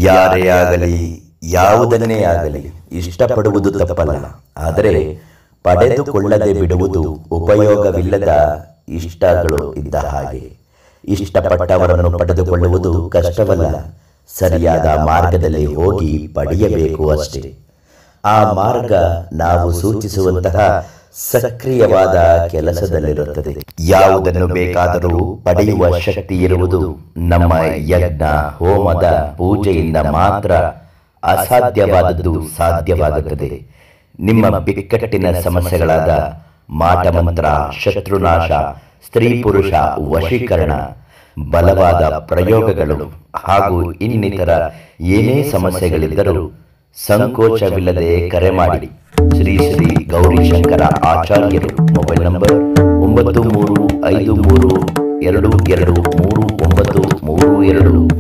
ಯಾರೇ ಆಗಲಿ ಯಾವುದನ್ನೇ ಆಗಲಿ ಇಷ್ಟಪಡುವುದು ತಪ್ಪಲ್ಲ. ಆದರೆ ಪಡೆದುಕೊಳ್ಳದೆ ಬಿಡುವುದು ಉಪಯೋಗವಿಲ್ಲದ ಇಷ್ಟಗಳು ಇದ್ದ ಹಾಗೆ. ಇಷ್ಟಪಟ್ಟವರನ್ನು ಪಡೆದುಕೊಳ್ಳುವುದು ಕಷ್ಟವಲ್ಲ, ಸರಿಯಾದ ಮಾರ್ಗದಲ್ಲಿ ಹೋಗಿ ಪಡೆಯಬೇಕು ಅಷ್ಟೇ. ಆ ಮಾರ್ಗ ನಾವು ಸೂಚಿಸುವಂತಹ ಸಕ್ರಿಯವಾದ ಕೆಲಸದಲ್ಲಿರುತ್ತದೆ. ಯಾವುದನ್ನು ಬೇಕಾದರೂ ಪಡೆಯುವ ಶಕ್ತಿ ಇರುವುದು ನಮ್ಮ ಯಜ್ಞ ಹೋಮದ ಪೂಜೆಯಿಂದ ಮಾತ್ರ. ಅಸಾಧ್ಯವಾದದ್ದು ಸಾಧ್ಯವಾಗುತ್ತದೆ. ನಿಮ್ಮ ಬಿಕ್ಕಟ್ಟಿನ ಸಮಸ್ಯೆಗಳಾದ ಮಾಟಮಂತ್ರ, ಶತ್ರುನಾಶ, ಸ್ತ್ರೀ ಪುರುಷ ವಶೀಕರಣ, ಬಲವಾದ ಪ್ರಯೋಗಗಳು ಹಾಗೂ ಇನ್ನಿತರ ಏನೇ ಸಮಸ್ಯೆಗಳಿದ್ದರೂ ಸಂಕೋಚವಿಲ್ಲದೆ ಕರೆ ಮಾಡಿ. ಶ್ರೀ ಶ್ರೀ ಗೌರಿಶಂಕರ ಆಚಾರ್ಯರು. Mobile number 9353223932.